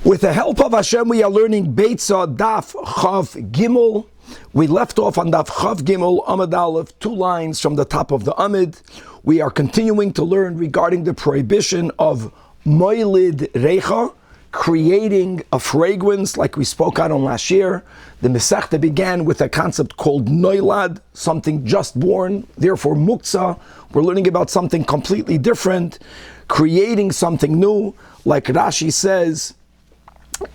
With the help of Hashem, we are learning Beitzah Daf Chav Gimel. We left off on Daf Chav Gimel Amud Aleph, 2 lines from the top of the Amud. We are continuing to learn regarding the prohibition of Moilid Reicha, creating a fragrance like we spoke on last year. The Masechta began with a concept called Noilad, something just born, therefore Muktzah. We're learning about something completely different, creating something new, like Rashi says,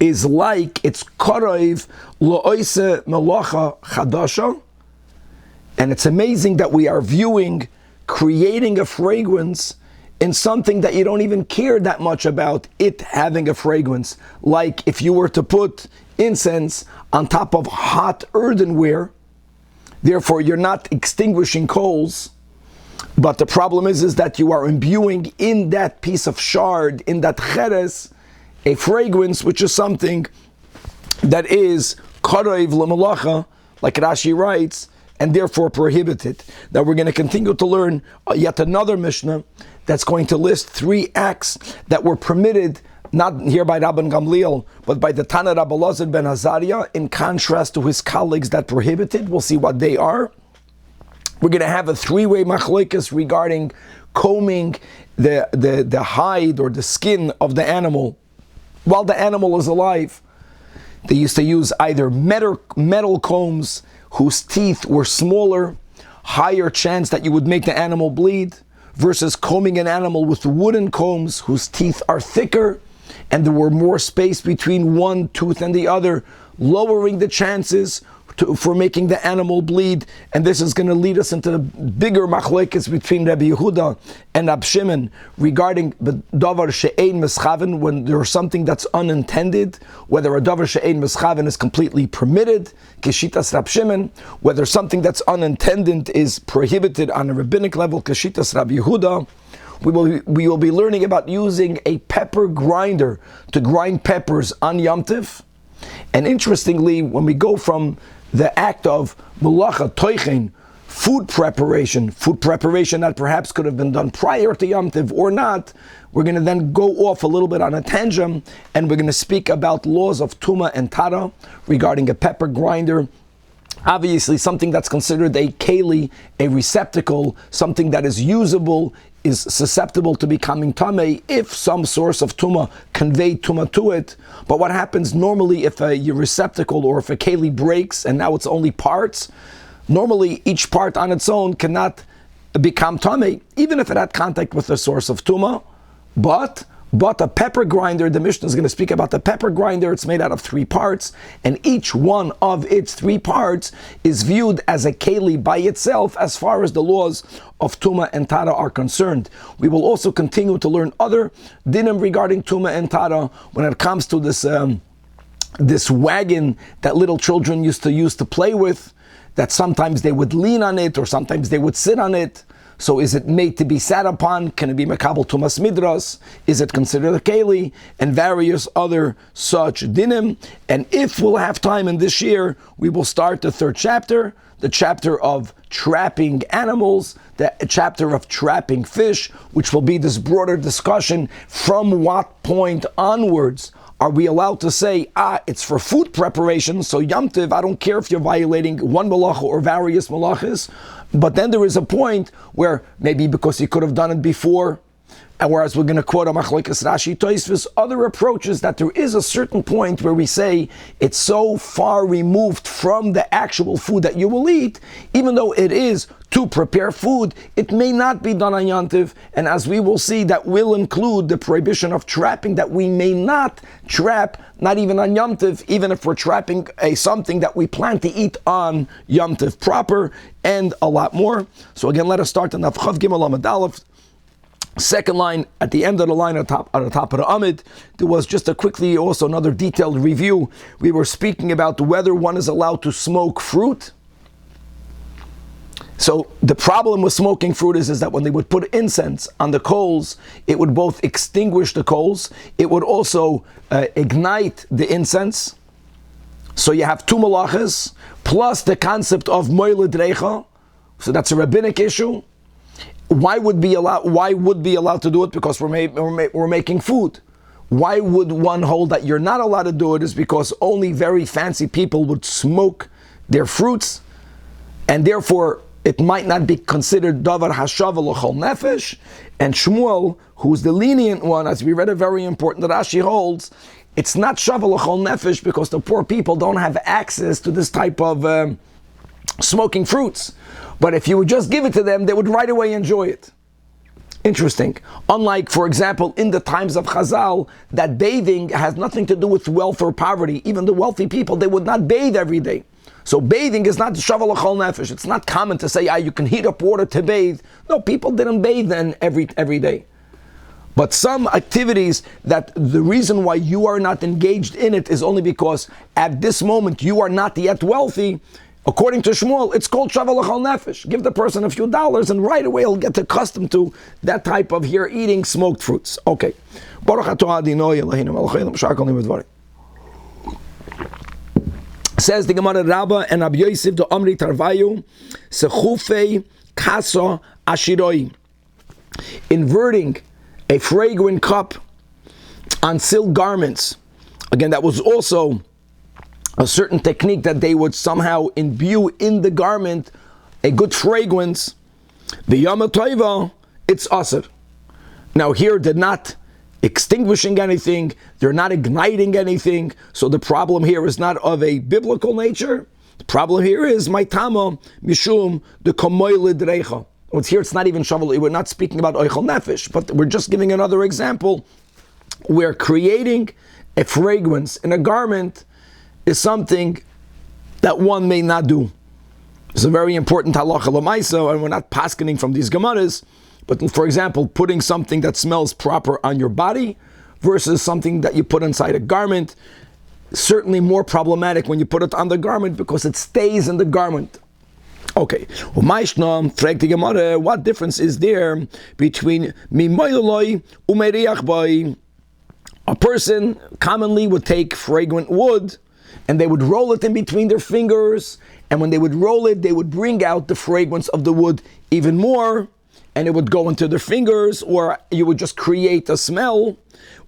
is like it's Korev Lo'oise Melacha Chadasha. And it's amazing that we are viewing creating a fragrance in something that you don't even care that much about it having a fragrance. Like if you were to put incense on top of hot earthenware, therefore you're not extinguishing coals, but the problem is that you are imbuing in that piece of shard, in that cheres, a fragrance which is something that is karev l'melacha, like Rashi writes, and therefore prohibited. Now we're going to continue to learn yet another Mishnah that's going to list 3 acts that were permitted, not here by Rabban Gamliel, but by the Tanach Rabbi Elazar ben Azariah, in contrast to his colleagues that prohibited. We'll see what they are. We're going to have a 3-way machlokes regarding combing the hide or the skin of the animal while the animal is alive. They used to use either metal combs whose teeth were smaller, higher chance that you would make the animal bleed, versus combing an animal with wooden combs whose teeth are thicker and there were more space between one tooth and the other, lowering the chances for making the animal bleed. And this is going to lead us into the bigger machlokes between Rabbi Yehuda and Rab Shimon regarding the davar she'ein meschaven, when there's something that's unintended, whether a davar she'ein meschaven is completely permitted, keshitas Rab Shimon, whether something that's unintended is prohibited on a rabbinic level, keshitas Rab Yehuda. We will be learning about using a pepper grinder to grind peppers on Yom Tiv. And interestingly, when we go from the act of melacha, toichen, food preparation that perhaps could have been done prior to Yom Tiv or not, we're going to then go off a little bit on a tangent, and we're going to speak about laws of Tuma and Tara regarding a pepper grinder. Obviously, something that's considered a keli, a receptacle, something that is usable, is susceptible to becoming tamei if some source of tuma conveyed tuma to it. But what happens normally if a receptacle or if a keli breaks and now it's only parts? Normally, each part on its own cannot become tamei, even if it had contact with a source of tuma. But a pepper grinder, the Mishnah is going to speak about the pepper grinder. It's made out of 3 parts, and each one of its 3 parts is viewed as a keli by itself as far as the laws of Tuma and Tara are concerned. We will also continue to learn other dinim regarding Tuma and Tara when it comes to this wagon that little children used to use to play with, that sometimes they would lean on it or sometimes they would sit on it. So is it made to be sat upon? Can it be mekabel tumas midras? Is it considered a keli? And various other such dinim. And if we'll have time in this year, we will start the 3rd chapter, the chapter of trapping animals, the chapter of trapping fish, which will be this broader discussion. From what point onwards are we allowed to say, it's for food preparation, so Yom Tiv, I don't care if you're violating one malacha or various malachas. But then there is a point where maybe because you could have done it before, and whereas we're going to quote a machlokes Rashi Tosfos, other approaches, that there is a certain point where we say it's so far removed from the actual food that you will eat, even though it is to prepare food, it may not be done on Yom Tiv. And as we will see, that will include the prohibition of trapping, that we may not trap, not even on Yom Tiv, even if we're trapping something that we plan to eat on Yom Tiv proper, and a lot more. So again, let us start on Chav Gimel Amud Aleph. 2nd line, at the end of the line, at the top of the Amud, there was just also another detailed review. We were speaking about whether one is allowed to smoke fruit. So the problem with smoking fruit is that when they would put incense on the coals, it would both extinguish the coals, it would also ignite the incense. So you have 2 malachas, plus the concept of moiled reicha. So that's a rabbinic issue. Why would be allowed to do it? Because we're making food. why would one hold that you're not allowed to do it is because only very fancy people would smoke their fruits, and therefore it might not be considered davar hashava l'chol nefesh. And Shmuel, who's the lenient one, as we read, a very important that Rashi holds, it's not shava l'chol nefesh because the poor people don't have access to this type of smoking fruits. But if you would just give it to them, they would right away enjoy it. Interesting. Unlike, for example, in the times of Chazal, that bathing has nothing to do with wealth or poverty. Even the wealthy people, they would not bathe every day. So bathing is not shava l'chol nefesh. It's not common to say, you can heat up water to bathe. No, people didn't bathe then every day. But some activities that the reason why you are not engaged in it is only because at this moment you are not yet wealthy. According to Shmuel, it's called shava l'chol nefesh. Give the person a few dollars and right away he'll get accustomed to that type of here eating smoked fruits. Okay. Baruch atah Adonai Eloheinu melech haolam b'shar kol yom v'dvarim. Says the Gemara, Rabba and Rabbi Yosef the Amri Tarvayu sechufei kasa ashiroi. Inverting a fragrant cup on silk garments. Again, that was also a certain technique that they would somehow imbue in the garment a good fragrance. The Yom Tova, it's asr. Now here they're not extinguishing anything, they're not igniting anything, so the problem here is not of a biblical nature. The problem here is my tama mishum the komoyle dreicha. Here it's not even shavuot. We're not speaking about oichel nefesh, but we're just giving another example where creating a fragrance in a garment is something that one may not do. It's a very important halacha l'maisa, and we're not paskening from these gemaras. But for example, putting something that smells proper on your body versus something that you put inside a garment, certainly more problematic when you put it on the garment because it stays in the garment. Okay, what difference is there between mimayloi umeriach boy? A person commonly would take fragrant wood and they would roll it in between their fingers, and when they would roll it, they would bring out the fragrance of the wood even more, and it would go into their fingers, or you would just create a smell.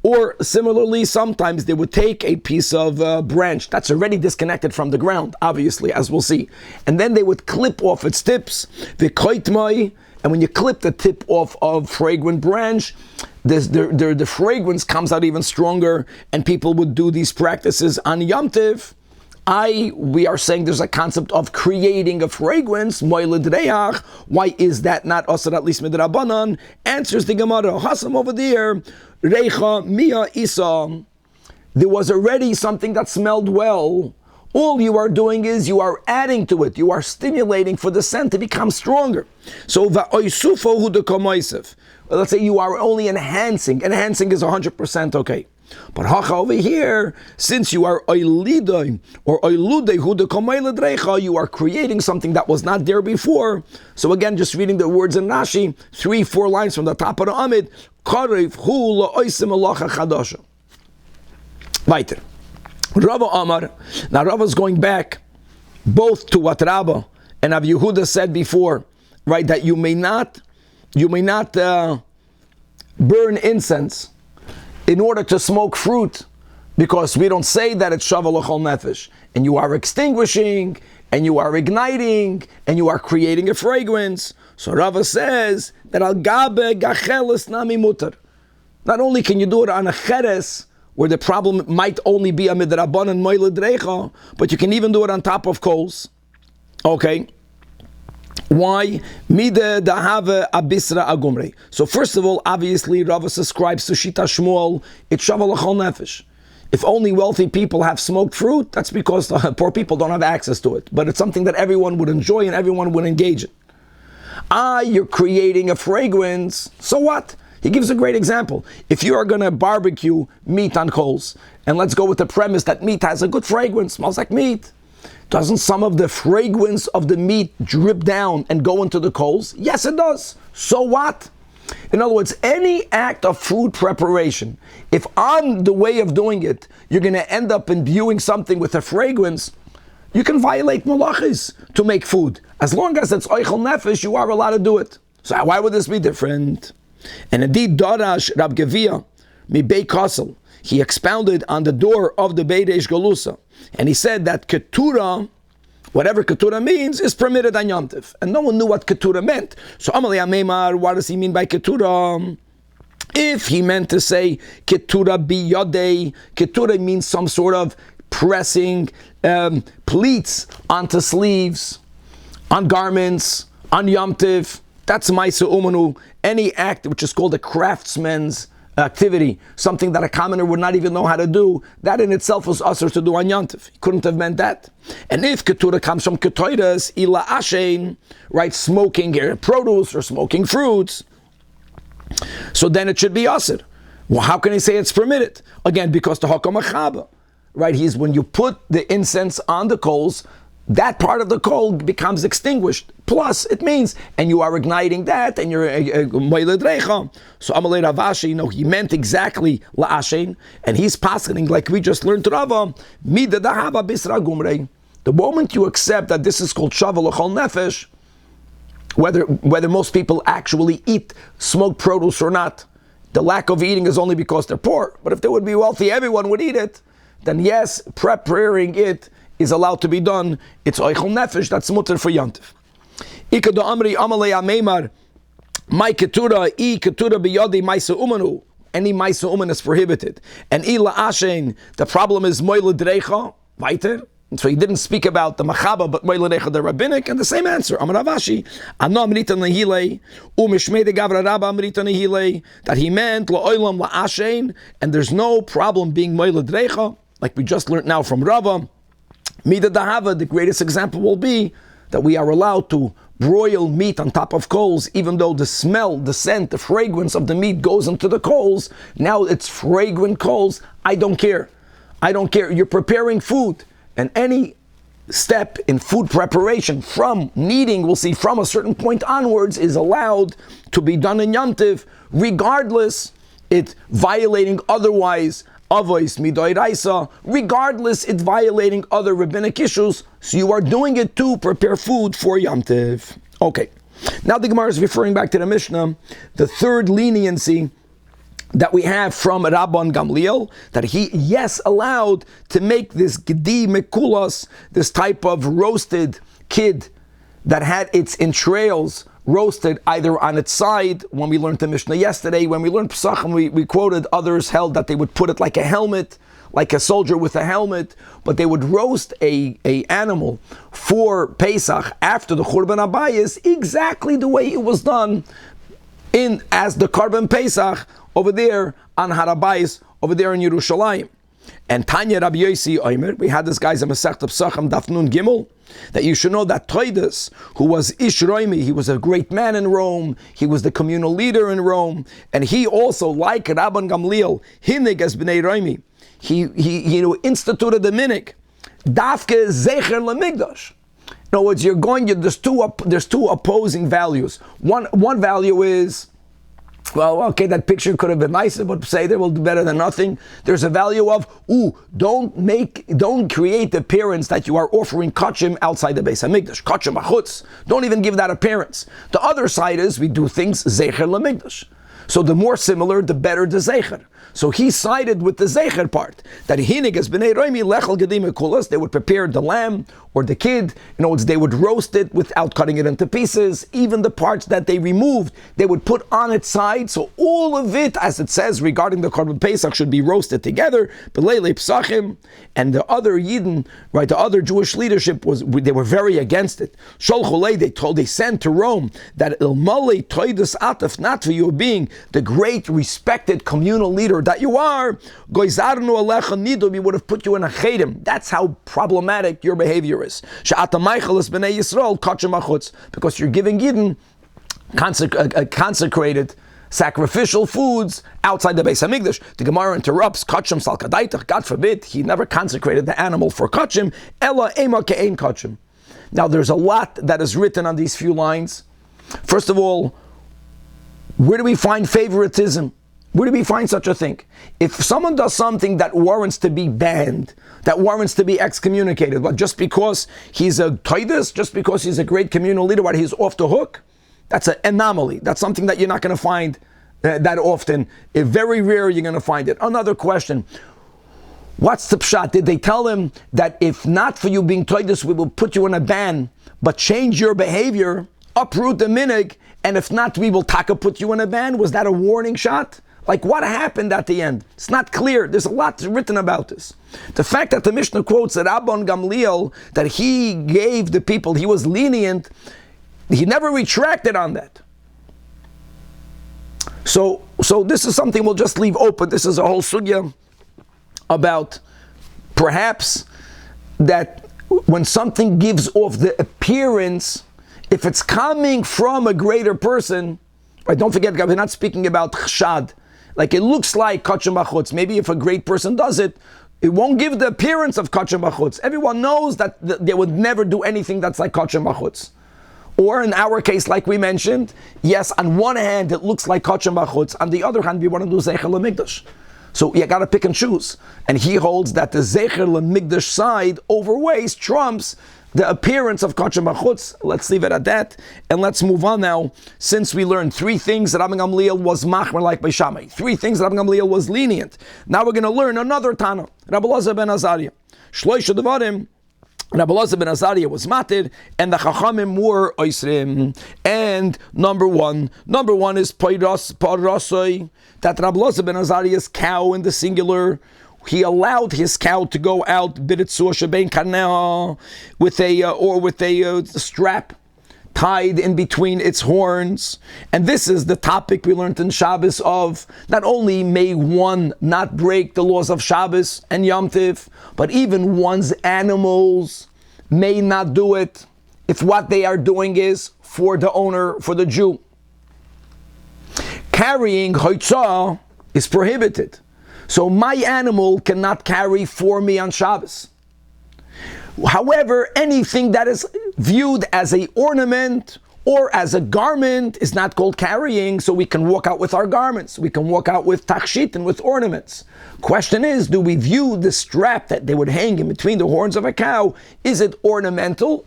Or similarly, sometimes they would take a piece of branch that's already disconnected from the ground, obviously, as we'll see, and then they would clip off its tips, the koitmai, and when you clip the tip off of fragrant branch, the fragrance comes out even stronger, and people would do these practices on Yom Tiv. We are saying there's a concept of creating a fragrance, moiled reach. Why is that not asar at least midrabanan? Answers the Gemara, Hassan over there, reicha mia isa. There was already something that smelled well. All you are doing is you are adding to it. You are stimulating for the scent to become stronger. So va'oisufo hu dekomoisef. Let's say you are only enhancing. Enhancing is 100% okay. But hacha over here, since you are oilidoi or oiludei hu dekomoile dreicha, you are creating something that was not there before. So again, just reading the words in Rashi, 3-4 lines from the top of the Amid, karev hu la'oisim alacha chadasha. Weiter. Rava Amar. Now Rava is going back both to what Rabba and Rav Yehuda said before, right? That you may not burn incense in order to smoke fruit, because we don't say that it's shava l'chol nefesh, and you are extinguishing, and you are igniting, and you are creating a fragrance. So Rava says that al gabe gacheles nami mutar. Not only can you do it on a cheres, where the problem might only be a midrabanan moiled recha, but you can even do it on top of coals. Okay. Why? Mide dahave abisra agumre. So first of all, obviously, Rava ascribes to Shita Shmuel, it's shava l'chol nefesh. If only wealthy people have smoked fruit, that's because the poor people don't have access to it. But it's something that everyone would enjoy and everyone would engage in. You're creating a fragrance, so what? He gives a great example. If you are going to barbecue meat on coals, and let's go with the premise that meat has a good fragrance, smells like meat, doesn't some of the fragrance of the meat drip down and go into the coals? Yes, it does. So what? In other words, any act of food preparation, if on the way of doing it, you're going to end up imbuing something with a fragrance, you can violate malachis to make food. As long as it's oichel nefesh, you are allowed to do it. So why would this be different? And indeed, Darash Rab Gevia, mi Bei Kasel, he expounded on the door of the Beit Galusa, and he said that ketura, whatever ketura means, is permitted on Yom Tov. And no one knew what ketura meant. So Amalei Ameimar, what does he mean by ketura? If he meant to say ketura biyodei, ketura means some sort of pressing pleats onto sleeves, on garments, on Yom Tov, that's Maisa Umanu. Any act which is called a craftsman's activity, something that a commoner would not even know how to do, that in itself was usher to do on Yom Tov. He couldn't have meant that. And if ketura comes from ketoidas, ila ashein, right, smoking produce or smoking fruits, so then it should be usher. Well, how can he say it's permitted? Again, because the hakam MERCAVA, right? He's when you put the incense on the coals, that part of the coal becomes extinguished. Plus, it means, and you are igniting that, and you're moiled reicha. So Amalei Ravashi, he meant exactly la'ashen, and he's passing like we just learned to Rava, mida dahava bisra gumrei. The moment you accept that this is called shava l'chol nefesh, whether most people actually eat smoked produce or not, the lack of eating is only because they're poor. But if they would be wealthy, everyone would eat it. Then yes, preparing it is allowed to be done. It's oichel nefesh, that's mutter for yantiv. Ikado amri amalei ameimar, my ketura, I ketura biyodi maisa umanu. Any maisa uman is prohibited. And ila ashen, the problem is moile dreicha, weiter. So he didn't speak about the MERCAVA, but moile dreicha, the rabbinic, and the same answer. Amar Ravashi, ano amrita nehilei, umishmei de gavra rabba amrita nehilei, that he meant la'olam la'ashen, and there's no problem being moile dreicha, like we just learned now from Rava. Mida dahava, the greatest example will be that we are allowed to broil meat on top of coals, even though the smell, the scent, the fragrance of the meat goes into the coals. Now it's fragrant coals. I don't care. I don't care. You're preparing food, and any step in food preparation from kneading, we'll see from a certain point onwards, is allowed to be done in Yom Tov, regardless it violating otherwise Avois midoiraisa, regardless it violating other rabbinic issues, so you are doing it to prepare food for Yom Tov. Okay, now the Gemara is referring back to the Mishnah, the third leniency that we have from Rabban Gamliel, that he, yes, allowed to make this gedi mekulas, this type of roasted kid that had its entrails roasted either on its side. When we learned the Mishnah yesterday, when we learned Pesachim, we quoted others held that they would put it like a helmet, like a soldier with a helmet, but they would roast a animal for Pesach after the Churban Abayis exactly the way it was done as the Korban Pesach over there on Har Habayis, over there in Yerushalayim. And Tanya Rabbi Yossi Omer, we had this guy's a Masechta Pesachim Daf Nun Gimel, that you should know that Toides, who was Ish Roimi, he was a great man in Rome, he was the communal leader in Rome, and he also, like Rabban Gamliel, Hinig as Bnei Roimi, he instituted the minig, Dafke Zecher LaMigdash. In other words, there's two opposing values. One value is, well, okay, that picture could have been nicer, but say they will do better than nothing. There's a value of, don't create the appearance that you are offering kachim outside the Beis HaMikdash. Kachim achutz. Don't even give that appearance. The other side is we do things zecher lamikdash. So the more similar, the better the zecher. So he sided with the zecher part, that hinig as b'nei roimi lechel gedim kulas. They would prepare the lamb or the kid. In other words, they would roast it without cutting it into pieces. Even the parts that they removed, they would put on its side. So all of it, as it says regarding the Korban Pesach, should be roasted together. Belelli Pesachim, and the other Yidden, right, the other Jewish leadership they were very against it. They sent to Rome that ilmalei toidas ataf, not for you being the great respected communal leader that you are, goizarnu alecha nidu, we would have put you in a chedim. That's how problematic your behavior is. She'ata meicheles b'nei Yisrael kachim achutz, because you're giving Yidden consecrated sacrificial foods outside the Beis HaMikdash. The Gemara interrupts, kachim sal kadaitach, God forbid, he never consecrated the animal for kachim, ela ema ke'ein kachim. Now there's a lot that is written on these few lines. First of all, where do we find favoritism? Where do we find such a thing? If someone does something that warrants to be banned, that warrants to be excommunicated, but just because he's a toides, just because he's a great communal leader, he's off the hook, that's an anomaly. That's something that you're not going to find that often. Very rare you're going to find it. Another question. What's the pshat? Did they tell him that if not for you being toidus, we will put you in a ban, but change your behavior, uproot the minig, and if not, we will taka put you in a ban? Was that a warning shot? Like what happened at the end? It's not clear. There's a lot written about this. The fact that the Mishnah quotes that Rabban Gamliel, that he gave the people, he was lenient, he never retracted on that. So this is something we'll just leave open. This is a whole sugya about perhaps that when something gives off the appearance, if it's coming from a greater person, right? Don't forget, we're not speaking about chshad. Like it looks like kachim b'chutz. Maybe if a great person does it, it won't give the appearance of kachim b'chutz. Everyone knows that they would never do anything that's like kachim b'chutz. Or in our case, like we mentioned, yes, on one hand it looks like kachim b'chutz. On the other hand, we want to do zeicher l'mikdash. So you got to pick and choose. And he holds that the zeicher l'mikdash side overweighs, trumps the appearance of kachim b'chutz. Let's leave it at that, and let's move on now. Since we learned 3 things that Rabban Gamliel was machmer like Beis Shammai, 3 things that Rabban Gamliel was lenient. Now we're going to learn another Tanach, Rabbi Elazar ben Azariah. Shloisha devarim. Rabbi Elazar ben Azariah was matir, and the Chachamim were oisrim. And number one is parasoi, that Rabbi Elazar ben Azariah's cow in the singular, he allowed his cow to go out biritzur shebein kaneh with a strap tied in between its horns. And this is the topic we learned in Shabbos of not only may one not break the laws of Shabbos and Yom Tiv, but even one's animals may not do it if what they are doing is for the owner, for the Jew. Carrying hoitzah is prohibited. So my animal cannot carry for me on Shabbos. However, anything that is viewed as an ornament or as a garment is not called carrying, so we can walk out with our garments. We can walk out with tachshit and with ornaments. Question is, do we view the strap that they would hang in between the horns of a cow, is it ornamental,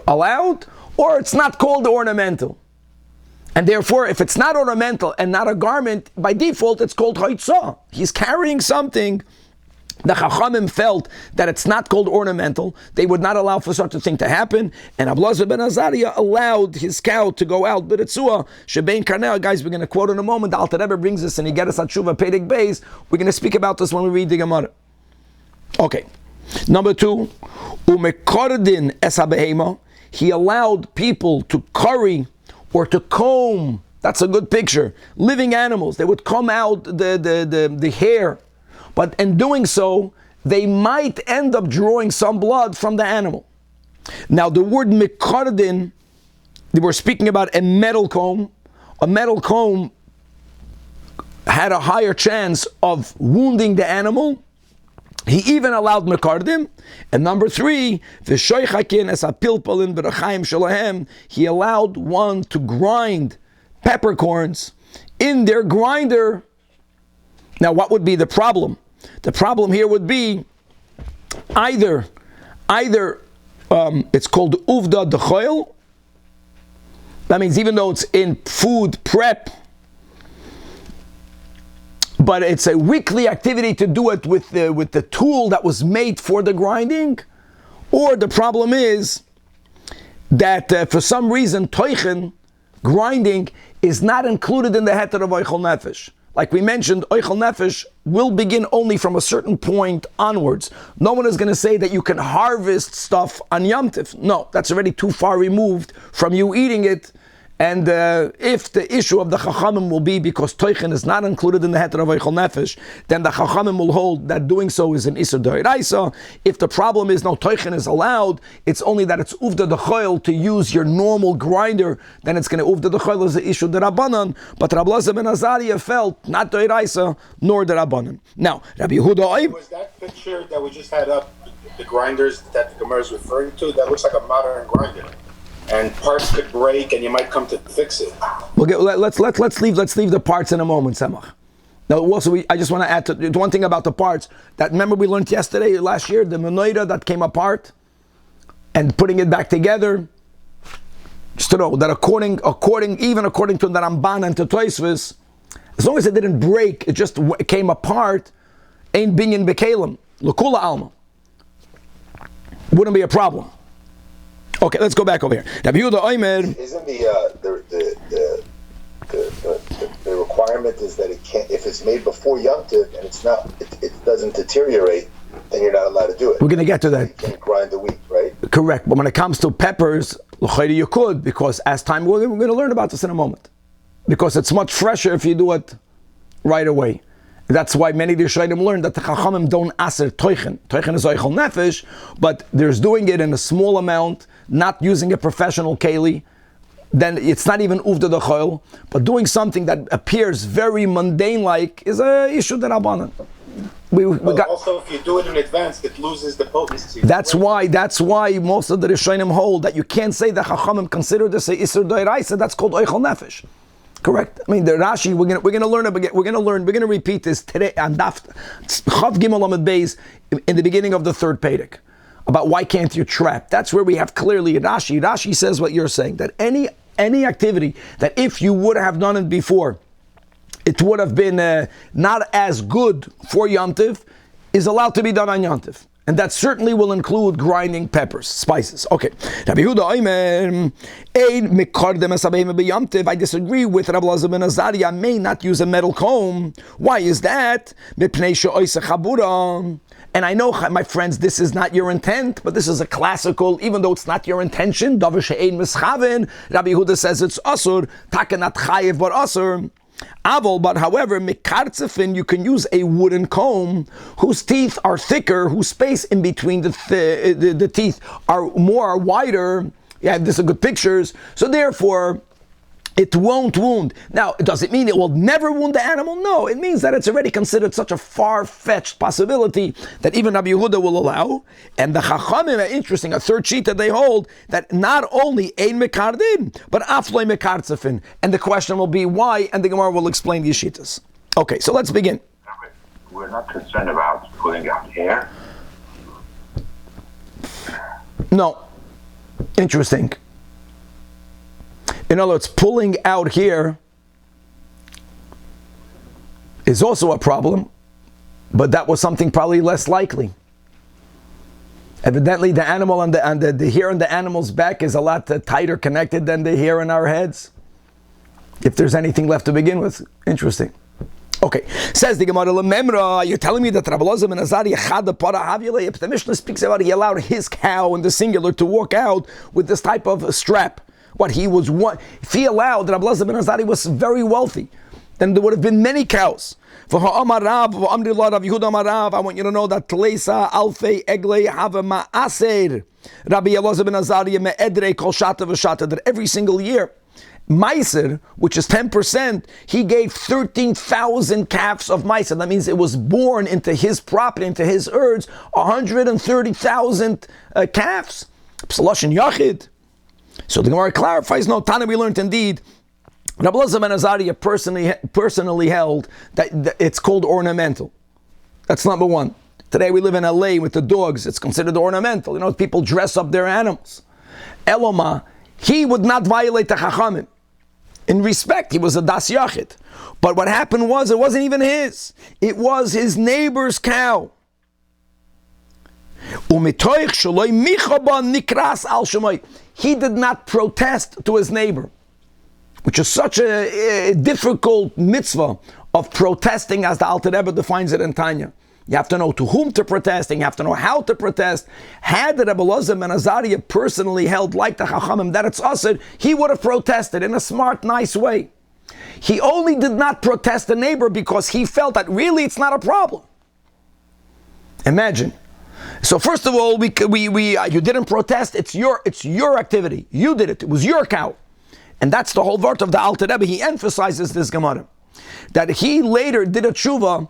allowed, or it's not called ornamental? And therefore, if it's not ornamental and not a garment, by default it's called hoitzah. He's carrying something. The Chachamim felt that it's not called ornamental. They would not allow for such a thing to happen. And Rabbi Elazar ben Azariah allowed his cow to go out. B'ritzua shebein karneh. Guys, we're going to quote in a moment. The Alter Rebbe brings this and he gets us at Tshuva Perek Beis. We're going to speak about this when we read the Gemara. Okay. Number 2, umekordin es habehema. He allowed people to curry or to comb. That's a good picture. Living animals. They would comb out the hair. But in doing so, they might end up drawing some blood from the animal. Now the word mikardin, they were speaking about a metal comb. A metal comb had a higher chance of wounding the animal. He even allowed mekardim. And number 3, v'shoichakin es apilpalin b'rachaim shalahem. He allowed one to grind peppercorns in their grinder. Now what would be the problem? The problem here would be either it's called uvda dechoil. That means even though it's in food prep, but it's a weekly activity to do it with the tool that was made for the grinding, or the problem is that for some reason toichen, grinding, is not included in the heter of oichel nefesh. Like we mentioned, oichel nefesh will begin only from a certain point onwards. No one is going to say that you can harvest stuff on Yom Tif. No, that's already too far removed from you eating it. And if the issue of the Chachamim will be because Toichen is not included in the Heter of Oichel Nefesh, then the Chachamim will hold that doing so is an Isur D'Oraisa. If the problem is no Toichen is allowed, it's only that it's Uvda D'Choil to use your normal grinder, then it's going to Uvda D'Choil as an Isur D'Rabbanan. But Rabbi Elazar ben Azariah felt not D'Oraisa nor D'Rabbanan. Now, Rabbi Yehuda... Was that picture that we just had up, the grinders that the Gemara is referring to, that looks like a modern grinder? And parts could break, and you might come to fix it. Let's leave the parts in a moment, Samach. Now, also, I just want to add to one thing about the parts. That remember we learned last year, the menorah that came apart, and putting it back together. Just to know that according to the Ramban and to Tosfos, as long as it didn't break, it just came apart, ain't binyan bekalim, l'kula alma. Wouldn't be a problem. Okay, let's go back over here. Rabbi Yehuda Omer. Isn't the requirement is that it can't, if it's made before Yom Tov and it doesn't deteriorate, then you're not allowed to do it. We're going to get to that. You can't grind the wheat, right? Correct. But when it comes to peppers, you could, because as time, we're going to learn about this in a moment. Because it's much fresher if you do it right away. That's why many of the Rishonim learned that the Chachamim don't aser toichen. Toichen is oichel nefesh, but there's doing it in a small amount, not using a professional keli. Then it's not even uvda d'choil, but doing something that appears very mundane-like is a issue that Rabbanan. Also, if you do it in advance, it loses the potency. That's why most of the Rishonim hold that you can't say that Chachamim consider this a Isser D'Oraisa. That's called Oichel Nefesh. Correct. I mean, the Rashi. We're gonna learn. We're gonna repeat this today on Daf Chav Gimel Amud Beis in the beginning of the third Perek about why can't you trap. That's where we have clearly Rashi. Rashi says what you're saying, that any activity that if you would have done it before, it would have been not as good for Yom Tov, is allowed to be done on Yom Tov. And that certainly will include grinding peppers, spices. Okay. Rabbi Yehuda Omer, I disagree with Rabbi Elazar ben Azariah. May not use a metal comb. Why is that? And I know, my friends, this is not your intent, but this is a classical, even though it's not your intention. Rabbi Yehuda says it's asur, takanat chayev but asur. But however, mekartzefin, you can use a wooden comb whose teeth are thicker, whose space in between the teeth are wider. Yeah, these are good pictures. So therefore, it won't wound. Now, does it mean it will never wound the animal? No, it means that it's already considered such a far-fetched possibility that even Rabbi Yehuda will allow. And the Chachamim are interesting, a third sheet that they hold, that not only ein mekardin, but afloi mekartzefin. And the question will be why, and the Gemara will explain these shitas. Okay, so let's begin. We're not concerned about pulling out hair. No. Interesting. In other words, pulling out here is also a problem, but that was something probably less likely. Evidently, the animal and the hair on the animal's back is a lot tighter connected than the hair in our heads. If there's anything left to begin with, interesting. Okay, says the Gemara, Lememra, you're telling me that Rabbi Elazar ben Azariah had the para havile. If the Mishnah speaks about he allowed his cow in the singular to walk out with this type of strap. What he was one, if he allowed, Rabbi Elazar ben Azariah was very wealthy, then there would have been many cows. I want you to know that Tleisa alfei egle have ma'aser Rabbi Elazar ben Azariah me'edrei kol shata v'shata, that every single year, Meiser, which is 10%, he gave 13,000 calves of Meiser. That means it was born into his property, into his herds, 130,000 calves. Psaloshin Yachid. So the Gemara clarifies, no, Tana we learned indeed, Rabbi Elazar ben Azariah personally held that it's called ornamental. That's number one. Today we live in LA with the dogs, it's considered ornamental. You know, people dress up their animals. Eloma, he would not violate the Chachamim. In respect, he was a das yachid. But what happened was, it wasn't even his. It was his neighbor's cow. He did not protest to his neighbor, which is such a difficult mitzvah of protesting, as the Alter Rebbe defines it in Tanya. You have to know to whom to protest, and you have to know how to protest. Had the Rabbi Elazar ben Azariah personally held like the Chachamim that it's asur, he would have protested in a smart, nice way. He only did not protest the neighbor because he felt that really it's not a problem. Imagine. So first of all, you didn't protest. It's your activity. You did it. It was your cow, and that's the whole word of the Alter Rebbe. He emphasizes this Gemara that he later did a tshuva,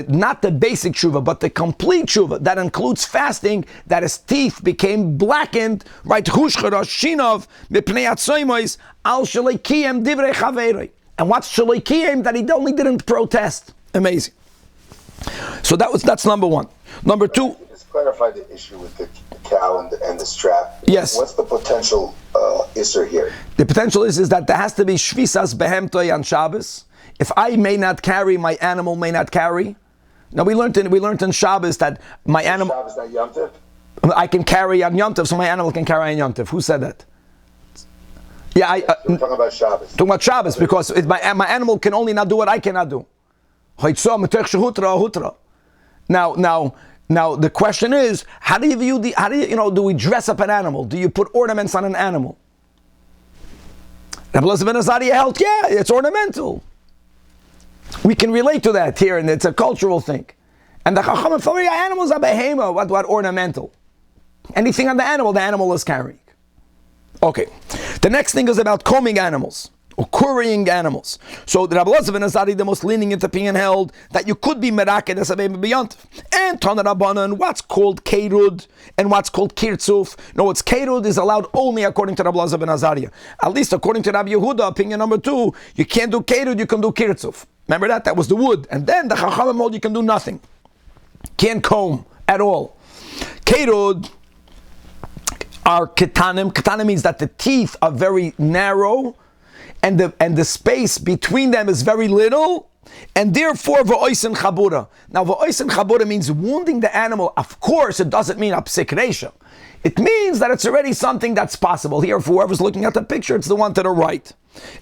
not the basic tshuva, but the complete tshuva that includes fasting. That his teeth became blackened, right? And what's shaleikiyem? That he only didn't protest. Amazing. So that's number one. Number two. His clarify the issue with the cow and the strap. Yes. What's the potential isser here? The potential is that there has to be shvisas behemtoi on Shabbos. If I may not carry, my animal may not carry. Now we learned in Shabbos that my animal. Shabbos not Yom Tov? I can carry on Yom Tov, so my animal can carry on Yom Tov. Who said that? Yeah, We're talking about Shabbos. Talking about Shabbos, because my animal can only not do what I cannot do. Now the question is, do we dress up an animal? Do you put ornaments on an animal? Rabbi Elazar ben Azariah held, yeah, it's ornamental. We can relate to that here, and it's a cultural thing. And the Chachamim for animals are behema, what ornamental? Anything on the animal is carrying. Okay, the next thing is about combing animals, or currying animals. So the Rabbi Elazar ben Azariah, the most lenient opinion, held that you could be meraked as a baby beyond. And Tanach Rabbanan, what's called kerud and what's called kirtzuf. No, what's kerud is allowed only according to Rabbi Elazar ben Azariah. At least according to Rabbi Yehuda, opinion number 2, you can't do kerud, you can do kirtzuf. Remember that? That was the wood. And then the Chachamim hold you can do nothing. Can't comb at all. Kerud are ketanim. Ketanim means that the teeth are very narrow, and the space between them is very little, and therefore v'oisen chabura. Now v'oisen chabura means wounding the animal. Of course, it doesn't mean apsik reisha. It means that it's already something that's possible. Here, for whoever's looking at the picture, it's the one to the right.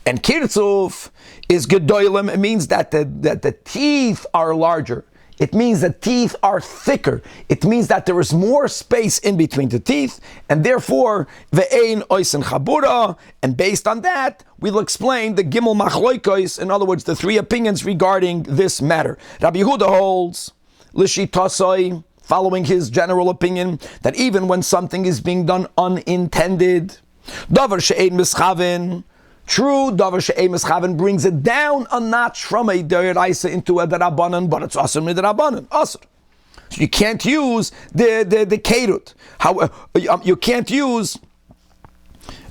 And kirtzuf is gedolim. It means that the teeth are larger. It means the teeth are thicker. It means that there is more space in between the teeth, and therefore ve'ein oisen chabura. And based on that, we'll explain the gimel machloikos. In other words, the 3 opinions regarding this matter. Rabbi Yehuda holds l'shitasoi, following his general opinion, that even when something is being done unintended, davar she'ein mischaven. True, davar she'ein mischaven brings it down a notch from a deraisa into a derabanan, but it's asur miderabanan, asur. So you can't use the kerut. You can't use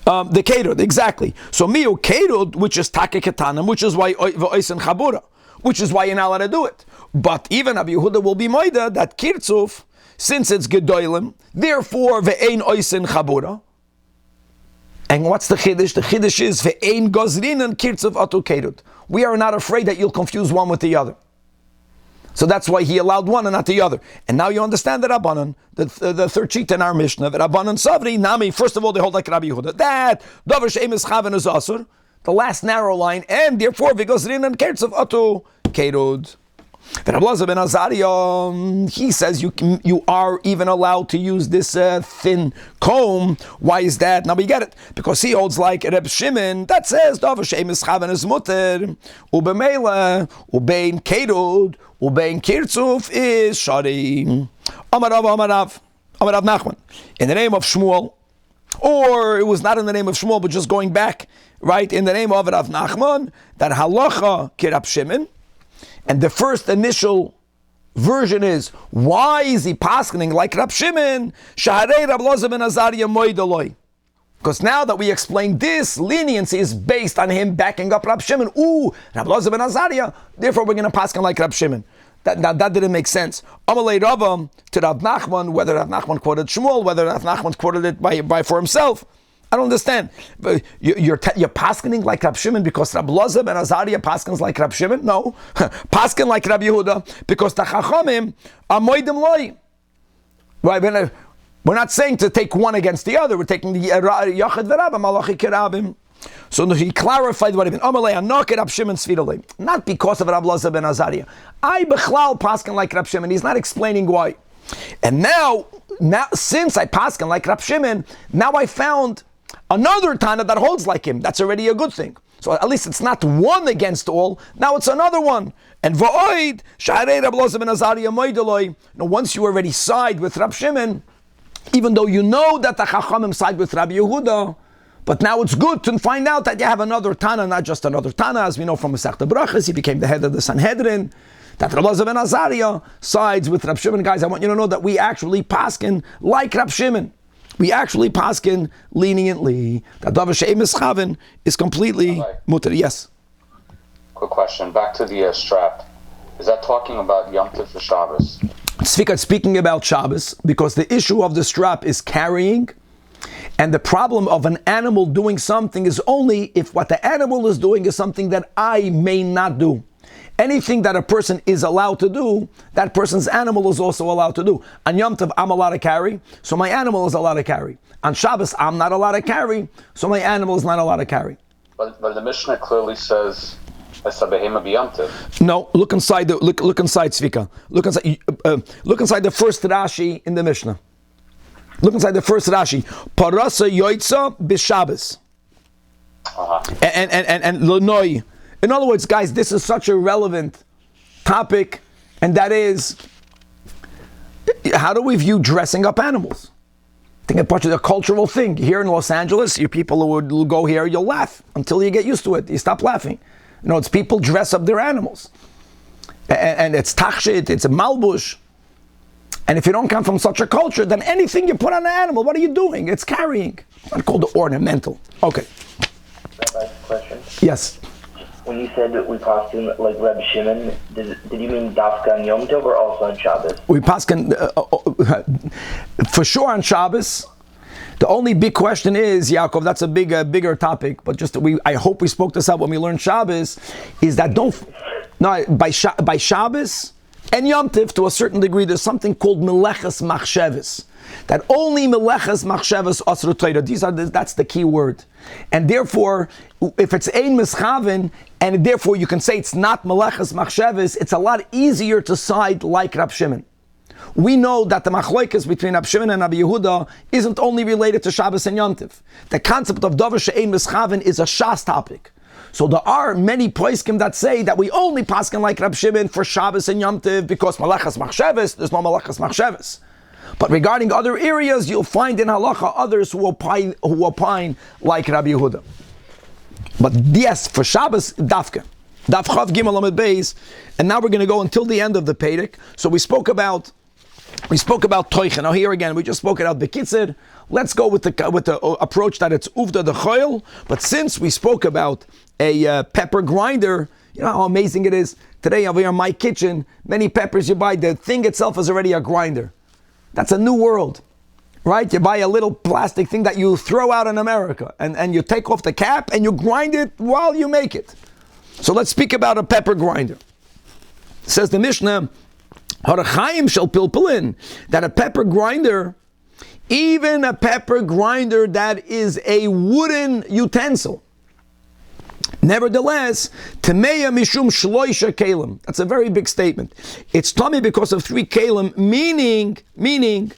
the kerut, exactly. So miu kerut, which is take ketanim, which is why v'oisen chabura, which is why you're not allowed to do it. But even Rabbi Yehuda will be moida that kirtzuf, since it's gedolim, therefore ve'ein oisen chabura. And what's the chiddush? The chiddush is ve'ein gozrin and kirtzuf atu kerut. We are not afraid that you'll confuse one with the other. So that's why he allowed one and not the other. And now you understand the Rabbanan, the third sheet in our Mishnah, the Rabbanan Savri, Nami, first of all, they hold like Rabbi Yehuda. That, davar she'ein mischaven is asur, the last narrow line, and therefore, v'gozrin and kirtzuf atu kerut. The Rabbi Elazar ben Azariah, he says you are even allowed to use this thin comb. Why is that? Now we get it. Because he holds like Reb Shimon that says davar she'ein mischaven is muter, ubemeila, ubein kerud, ubein kirtzuf is shari. Amarav Nachman. In the name of Shmuel, or it was not in the name of Shmuel, but just going back, right, in the name of Rav Nachman, that halacha kirab Shimon. And the first initial version is, why is he paskening like Rab Shimon? Shaharei Rabbi Elazar ben Azariah moidaloi. Because now that we explained this, leniency is based on him backing up Rab Shimon. Ooh, Rabbi Elazar ben Azariah, therefore we're going to pasken like Rab Shimon. That didn't make sense. Amalei Ravam to Rav Nachman, whether Rav Nachman quoted Shmuel, whether Rav Nachman quoted it by for himself. I don't understand. You're paskening like Rab Shimon because Rabbi Elazar ben Azariah paskens like Rab Shimon? No. Pasken like Rabbi Yehuda because the Chachamim are moidim loi. Right? We're not saying to take one against the other. We're taking the Yachad v'Rabba Malachi Kerabim. So he clarified what he meant. Amalei Anak Rab Shimon Sviralei. Not because of Rabbi Elazar ben Azariah. I bechlal pasken like Rab Shimon. He's not explaining why. And now since I pasken like Rab Shimon, now I found another Tana that holds like him. That's already a good thing. So at least it's not one against all. Now it's another one. And v'oid shaharei Rabbi Elazar ben Azariah moidaloi. Now once you already side with Rab Shimon, even though you know that the Chachamim side with Rabbi Yehuda, but now it's good to find out that you have another Tana, not just another Tana. As we know from Masechta Brachas, he became the head of the Sanhedrin. That Rabbi Elazar ben Azariah sides with Rab Shimon. Guys, I want you to know that we actually pasken like Rab Shimon. We actually pasken leniently. That davar she'ein mischaven is completely muter. Yes. Quick question. Back to the strap. Is that talking about Yom Tov for Shabbos? Tzvika speaking about Shabbos, because the issue of the strap is carrying, and the problem of an animal doing something is only if what the animal is doing is something that I may not do. Anything that a person is allowed to do, that person's animal is also allowed to do. On Yom Tov, I'm allowed to carry, so my animal is allowed to carry. On Shabbos, I'm not allowed to carry, so my animal is not allowed to carry. But the Mishnah clearly says, no, look inside Tzvika. Look inside the first Rashi in the Mishnah. Look inside the first Rashi. Parasa yoitza b'Shabbos. And l'noi. In other words, guys, this is such a relevant topic, and that is, how do we view dressing up animals? I think it's a cultural thing. Here in Los Angeles, you people who will go here, you'll laugh until you get used to it. You stop laughing. You know, it's people dress up their animals. And it's tachshit, it's a malbush. And if you don't come from such a culture, then anything you put on an animal, what are you doing? It's carrying. It's not called ornamental. Okay. Rabbi, question? Yes. When you said that we costume like Reb Shimon, did you mean Dafka on Yom Tov or also on Shabbos? We paskin for sure on Shabbos. The only big question is, Yaakov, that's a bigger topic, but I hope we spoke this out when we learned Shabbos, is that by Shabbos and Yom Tov, to a certain degree, there's something called Meleches Machsheves. That only Meleches Machsheves Asru Torah. That's the key word. And therefore, if it's Ein Mischaven, and therefore you can say it's not Meleches Machsheves, it's a lot easier to side like Rab Shimon. We know that the machloikas between Rab Shimon and Rabbi Yehuda isn't only related to Shabbos and Yom Tov. The concept of Dover She'ein Mischaven is a Shas topic. So there are many poskim that say that we only paskin like Rab Shimon for Shabbos and Yom Tov because Meleches Machsheves, there's no Meleches Machsheves. But regarding other areas, you'll find in halacha others who opine like Rabbi Yehuda. But yes, for Shabbos, dafka. Daf Chav Gimel Amud Beis, and now we're going to go until the end of the Perek. So we spoke about Toichen. Now here again, we just spoke about Bekitzer. Let's go with the approach that it's Uvda the Choil. But since we spoke about a pepper grinder, you know how amazing it is. Today over here in my kitchen, many peppers you buy, the thing itself is already a grinder. That's a new world, right? You buy a little plastic thing that you throw out in America, and you take off the cap and you grind it while you make it. So let's speak about a pepper grinder. Says the Mishnah, Harachayim shall pilpilin, that a pepper grinder, even a pepper grinder that is a wooden utensil, nevertheless, Temeya mishum shloisha kalim. That's a very big statement. It's tummy because of 3 kalim, meaning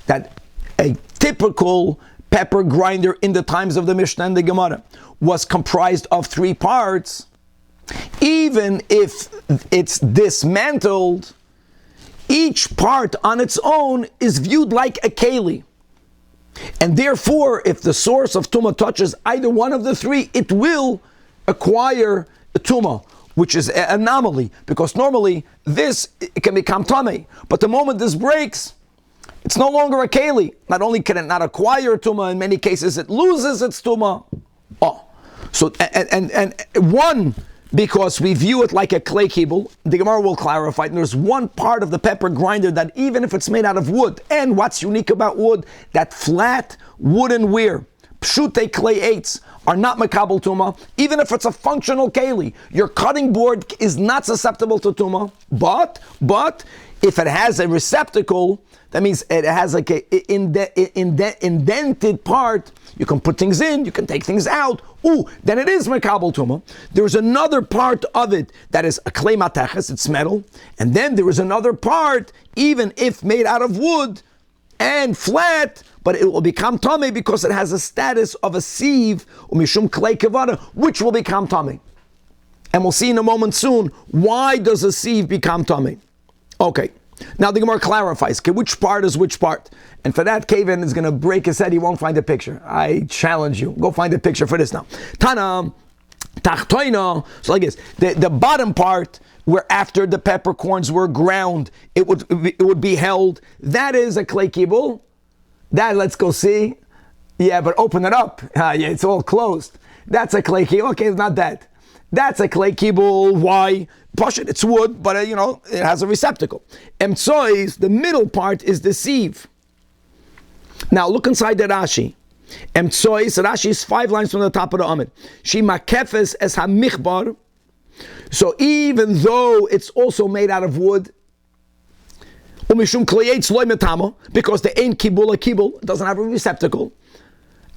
that a typical pepper grinder in the times of the Mishnah and the Gemara was comprised of 3 parts. Even if it's dismantled, each part on its own is viewed like a keli. And therefore, if the source of tumah touches either one of the 3, it will acquire a tumah, which is an anomaly, because normally it can become tamei. But the moment this breaks, it's no longer a keli. Not only can it not acquire a tumah, in many cases it loses its tumah. So and one, because we view it like a clay kibble, the Gemara will clarify, and there's one part of the pepper grinder that even if it's made out of wood, and what's unique about wood, that flat wooden weir, pshute clay eights, are not makabel tumah, even if it's a functional keli. Your cutting board is not susceptible to tumah, but if it has a receptacle, that means it has like a indented part, you can put things in, you can take things out, then it is makabel tumah. There's another part of it that is a clay mateches, it's metal, and then there is another part, even if made out of wood and flat, but it will become tamei because it has a status of a sieve, umishum klei kavana, which will become tamei. And we'll see in a moment soon, why does a sieve become tamei? Okay, now the Gemara clarifies, okay, which part is which part? And for that, Kevin is going to break his head, he won't find a picture. I challenge you, go find a picture for this now. Tana, tachtoina, so like this, the bottom part, where after the peppercorns were ground, it would be held, that is a clay kibble. That, let's go see. Yeah, but open it up. Yeah, it's all closed. That's a clay kibble. Okay, it's not that. That's a clay kibul. Why? Pashut, it's wood, but it has a receptacle. Emtsois, the middle part is the sieve. Now look inside the Rashi. Emtsois, Rashi is 5 lines from the top of the Amid. She makefes es hamichbar. So even though it's also made out of wood, umishum kliyetz loy metamo, because the ein kibul a kibul, it doesn't have a receptacle.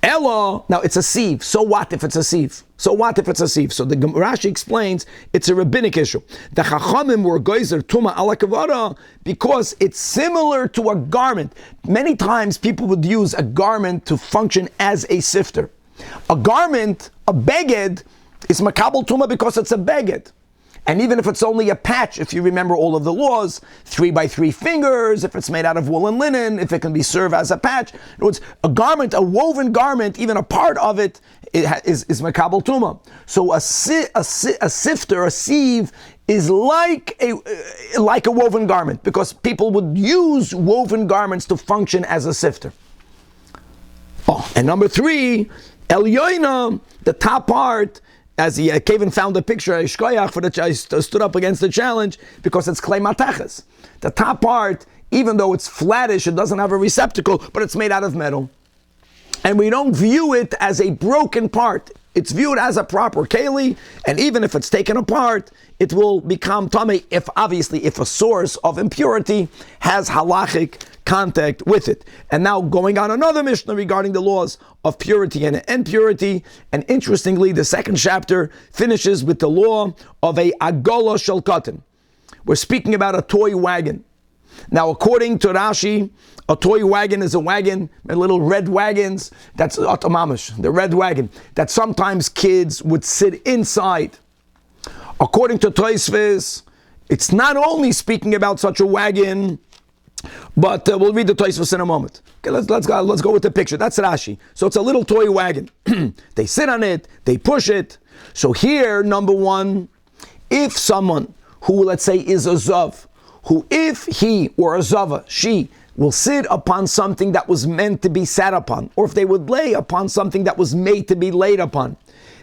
Ella, now it's a sieve. So what if it's a sieve? So what if it's a sieve? So the Rashi explains it's a rabbinic issue. The Chachamim were geyser tuma ala kavara because it's similar to a garment. Many times people would use a garment to function as a sifter. A garment, a beged, is makabel tuma because it's a beged. And even if it's only a patch, if you remember all of the laws, 3 by 3 fingers, if it's made out of wool and linen, if it can be served as a patch. In other words, a garment, a woven garment, even a part of it is makabel tuma. So a sifter, a sieve, is like a woven garment, because people would use woven garments to function as a sifter. And number 3, Elyahu, the top part, as Kevin found a picture, I stood up against the challenge because it's clay mateches. The top part, even though it's flattish, it doesn't have a receptacle, but it's made out of metal. And we don't view it as a broken part. It's viewed as a proper keli, and even if it's taken apart, it will become tamei if a source of impurity has halachic contact with it. And now going on another Mishnah regarding the laws of purity and impurity, and interestingly, the second chapter finishes with the law of a agola shel katan. We're speaking about a toy wagon. Now, according to Rashi, a toy wagon is a wagon, little red wagons, that's otamamish, the red wagon, that sometimes kids would sit inside. According to Tosfos, it's not only speaking about such a wagon, but we'll read the Tosfos in a moment. Okay, let's go with the picture. That's Rashi. So it's a little toy wagon. They sit on it, they push it. So here, number 1, if someone who, let's say, is a zav, who if he or a zava, she, will sit upon something that was meant to be sat upon, or if they would lay upon something that was made to be laid upon,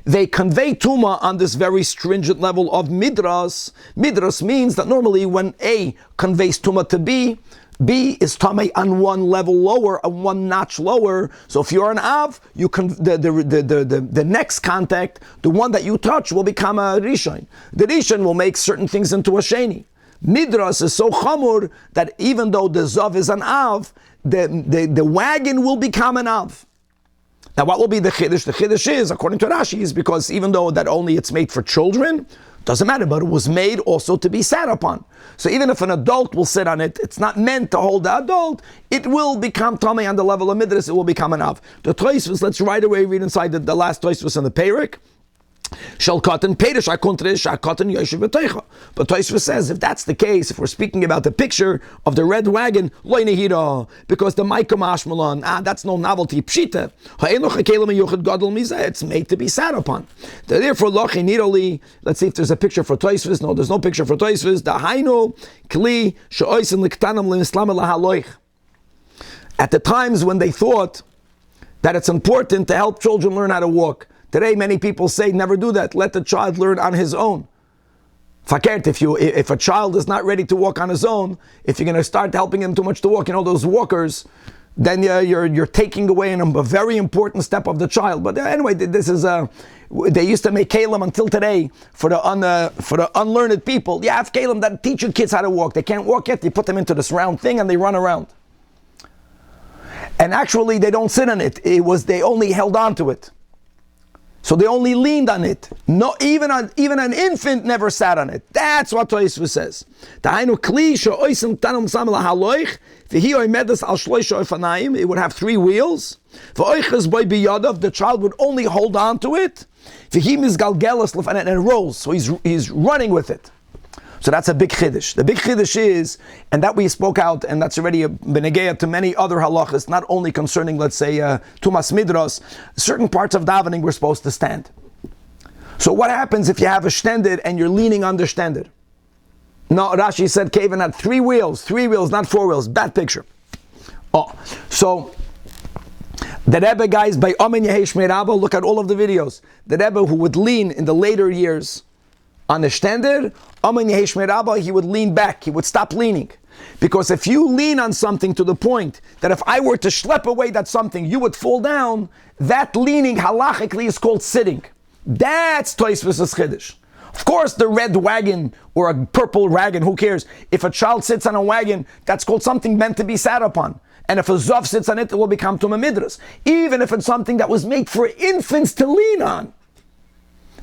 they convey tuma on this very stringent level of Midrash. Midrash means that normally when A conveys tuma to B is tamei on one level lower, on one notch lower. So if you're an av, you can the next contact, the one that you touch, will become a rishon. The rishon will make certain things into a sheni. Midrash is so chamur that even though the zav is an av, the wagon will become an av. Now, what will be the chiddush? The chiddush is, according to Rashi, is because even though that only it's made for children, doesn't matter, but it was made also to be sat upon. So even if an adult will sit on it, it's not meant to hold the adult, it will become tamei on the level of midrash, it will become an av. The Tosfos, let's right away read inside the last Tosfos in the Perek. Shall cotton perish akontrish cotton yoshev b'teicha. But Tosfos says if that's the case, if we're speaking about the picture of the red wagon, loy nehira, because the ma'ika mashmalon, that's no novelty pshita. It's made to be sat upon. Therefore, lochi niroli. Let's see if there's a picture for Tosfos. No, there's no picture for Tosfos. The hainu kli she'oisen liktanam le'islam lahaloich. At the times when they thought that it's important to help children learn how to walk. Today, many people say, never do that. Let the child learn on his own. Fakert, if a child is not ready to walk on his own, if you're going to start helping him too much to walk, those walkers, then you're taking away a very important step of the child. But anyway, this is they used to make kalim until today for the unlearned people. You have kalim that teach your kids how to walk. They can't walk yet. You put them into this round thing and they run around. And actually, they don't sit on it. They only held on to it. So they only leaned on it. No, even an infant never sat on it. That's what Tosfos says. It would have 3 wheels. The child would only hold on to it. And it rolls. So he's running with it. So that's a big chiddush. The big chiddush is, and that we spoke out, and that's already a benegeya to many other halachas, not only concerning, let's say, tumas midras, certain parts of davening we're supposed to stand. So what happens if you have a shtended and you're leaning on the shtended? No, Rashi said Kevin had 3 wheels, not 4 wheels. Bad picture. So The Rebbe, guys, by Omen Yehesh Meiraba, look at all of the videos. The Rebbe who would lean in the later years on the Stender, Omen Yehesh Meiraba, he would lean back, he would stop leaning. Because if you lean on something to the point that if I were to schlep away that something, you would fall down, that leaning halachically is called sitting. That's Tosfos' Chiddush. Of course, the red wagon or a purple wagon, who cares? If a child sits on a wagon, that's called something meant to be sat upon. And if a Zov sits on it, it will become Tumah Midrash. Even if it's something that was made for infants to lean on.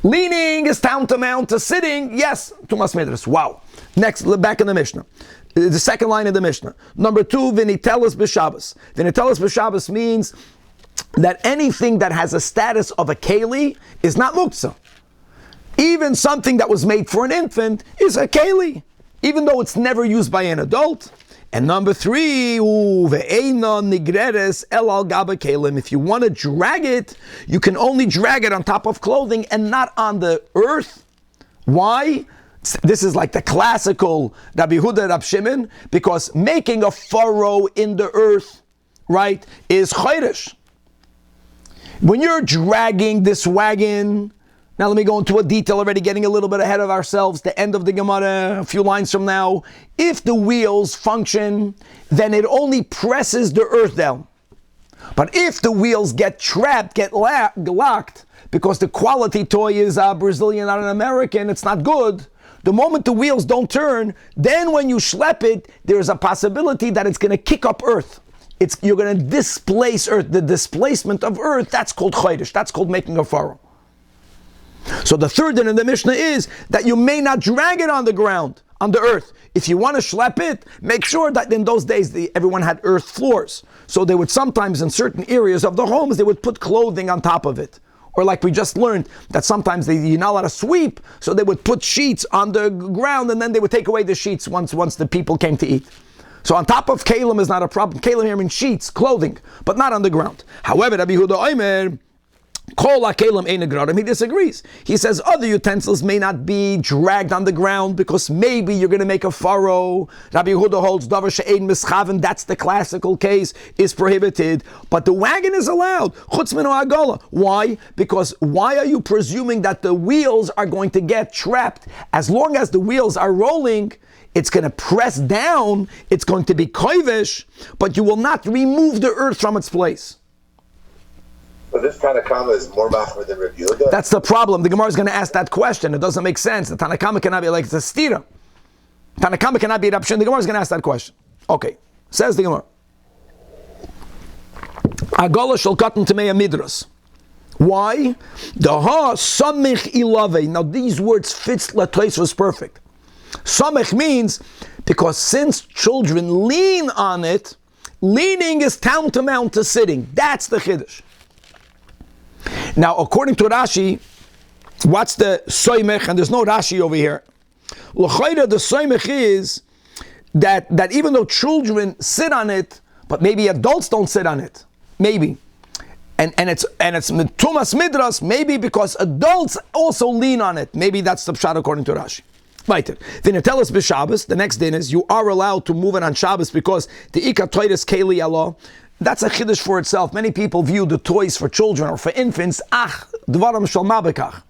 Leaning is tantamount to sitting, yes, Tumas Midrash. Wow. Next, back in the Mishnah. The second line of the Mishnah. Number 2, Vinitelis b'Shabbos. Vinitelis b'Shabbos means that anything that has a status of a keli is not muktzah. Even something that was made for an infant is a keli, even though it's never used by an adult. And number 3, if you want to drag it, you can only drag it on top of clothing and not on the earth. Why? This is like the classical Rabbi Yehuda Rab Shimon, because making a furrow in the earth, right, is chayrish. When you're dragging this wagon, now let me go into a detail already, getting a little bit ahead of ourselves, the end of the Gemara, a few lines from now. If the wheels function, then it only presses the earth down. But if the wheels get trapped, get locked, because the quality toy is a Brazilian, not an American, it's not good. The moment the wheels don't turn, then when you schlep it, there's a possibility that it's going to kick up earth. You're going to displace earth. The displacement of earth, that's called chayrish. That's called making a furrow. So the third din in the Mishnah is that you may not drag it on the ground, on the earth. If you want to schlep it, make sure that in those days everyone had earth floors. So they would sometimes, in certain areas of the homes, they would put clothing on top of it. Or like we just learned, that sometimes you're not allowed to sweep, so they would put sheets on the ground and then they would take away the sheets once the people came to eat. So on top of kalim is not a problem. Kalim here means sheets, clothing, but not on the ground. However, Rabbi Yehuda Omer, Kol HaKelim Ein Negradim, he disagrees. He says other utensils may not be dragged on the ground because maybe you're going to make a furrow. Rabbi Yehuda holds Davar She'ein Mischaven, that's the classical case, is prohibited. But the wagon is allowed. Chutz Minu Agola. Why? Because why are you presuming that the wheels are going to get trapped? As long as the wheels are rolling, it's going to press down, it's going to be koivish, but you will not remove the earth from its place. But this Tanakama is more machmir than Rabbi Yehuda. That's the problem. The Gemara is going to ask that question. It doesn't make sense. The Tanakama cannot be like the stira. Tanakama cannot be Rab Shimon. The Gemara is going to ask that question. Okay, says the Gemara. Agola shel katan tamei midras. Why? The ha samich ilave. Now these words fits latois was perfect. Samich means because since children lean on it, leaning is tantamount to sitting. That's the chiddush. Now, according to Rashi, what's the soymech? And there's no Rashi over here. L'chayra, the soymech is that even though children sit on it, but maybe adults don't sit on it. Maybe. And it's Tumas Midras, maybe because adults also lean on it. Maybe that's the pshat according to Rashi. Weiter. Vinatelis b'Shabbos, the next din is you are allowed to move it on Shabbos because the Ika Toides Keli Allah. That's a chiddush for itself. Many people view the toys for children or for infants, dvaram shel mabekach.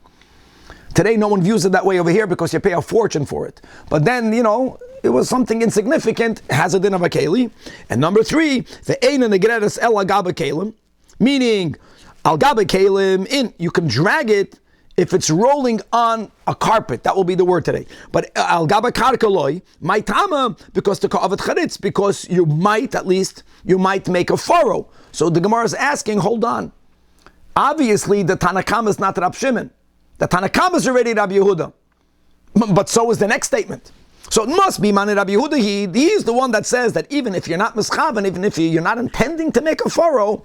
Today no one views it that way over here because you pay a fortune for it. But then, it was something insignificant, has a din of a keli. And number 3, the ein negreres el agabe kelim, meaning al gabe kelim, you can drag it if it's rolling on a carpet. That will be the word today. But al gaba karkaloi, my tama, because the ka'avet charitz, because you might make a furrow. So the Gemara is asking, hold on. Obviously, the Tanakama is not Rab Shimon. The Tanakama is already Rabbi Yehuda. But so is the next statement. So it must be Mani Rabbi Yehuda. He is the one that says that even if you're not mischaven, even if you're not intending to make a furrow,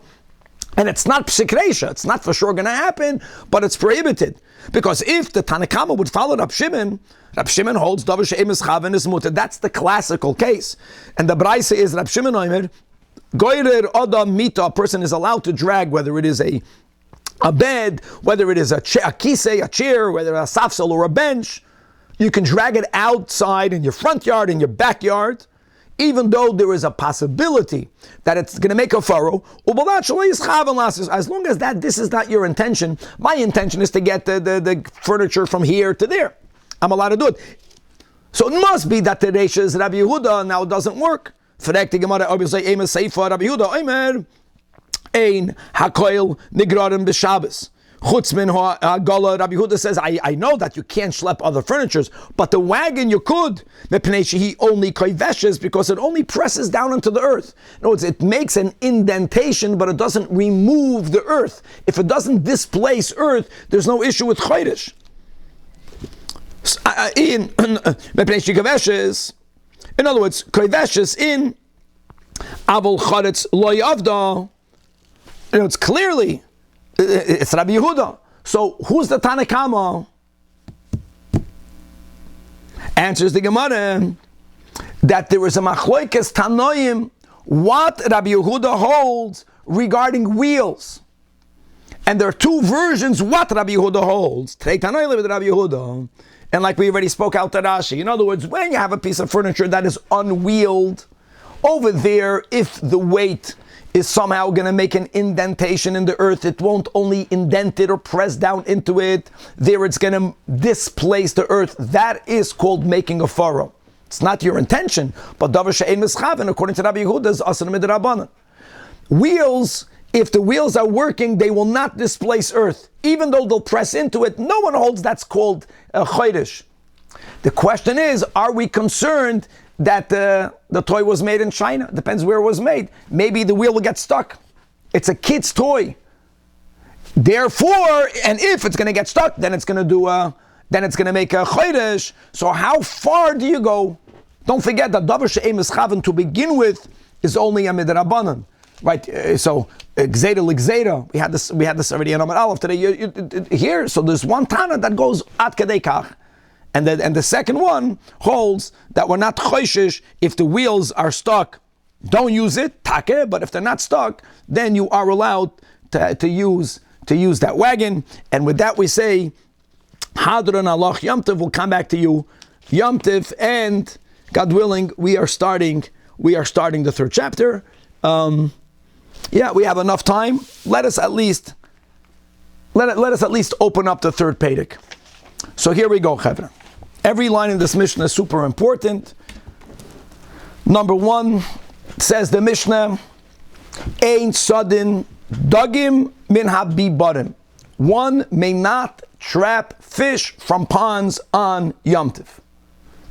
and it's not psikresha, it's not for sure going to happen, but it's prohibited. Because if the Tanakama would follow Rab Shimon holds Davar She'ein Mischaven is muter. That's the classical case. And the Beitzah is Rab Shimon Omer, Goyrer Adam Mita, a person is allowed to drag, whether it is a bed, whether it is a kisei, a chair, whether a safsel or a bench. You can drag it outside in your front yard, in your backyard. even though there is a possibility that it's going to make a furrow, as long as this is not your intention, my intention is to get the furniture from here to there. I'm allowed to do it. So it must be that the Reisha is Rabbi Yehuda, now it doesned work. Rabbi Yehuda, Ein hakoil nigrarim b'Shabbos. Chutzmin ha'agala. Rabbi Yehuda says, I know that you can't schlep other furnitures, but the wagon you could. He only koiveshes because it only presses down into the earth. In other words, it makes an indentation, but it doesn't remove the earth. If it doesn't displace earth, there's no issue with chodesh. In other words, koiveshes in avol charetz lo yavda. It's clearly, it's Rabbi Yehuda. So who's the Tanach? Answers the Gemara that there is a machloikes tanoim what Rabbi Yehuda holds regarding wheels. And there are two versions what Rabbi Yehuda holds. Trei tanoim with Rabbi Yehuda. And like we already spoke out to Rashi, in other words, when you have a piece of furniture that is unwheeled, over there, if the weight is somehow going to make an indentation in the earth, it won't only indent it or press down into it, there it's going to displace the earth. That is called making a furrow. It's not your intention, but davar she'ein mischaven, according to Rabbi Yehuda, is asur midrabanan. Wheels, if the wheels are working, they will not displace earth. Even though they'll press into it, no one holds that's called a chodesh. The question is, are we concerned that the toy was made in China? Depends where it was made. Maybe the wheel will get stuck. It's a kid's toy. Therefore, and if it's going to get stuck, then it's going to make a chodesh. So how far do you go? Don't forget that davar she'ein mischaven to begin with is only a midrabanan, right? So gzeira l'gzeira. We had this already in Amar Aleph today. Here, so there's one Tana that goes ad kadei kach. And the second one holds that we're not choishish if the wheels are stuck. Don't use it, take. But if they're not stuck, then you are allowed to use that wagon. And with that we say, Hadron Allah Yom Tov. We'll come back to you, Yom Tov, and God willing, we are starting the third chapter. We have enough time. Let us at least open up the third Perek. So here we go, Chevra. Every line in this Mishnah is super important. Number one, says the Mishnah, Ein sodin dagim min habibarim. One may not trap fish from ponds on Yom Tov.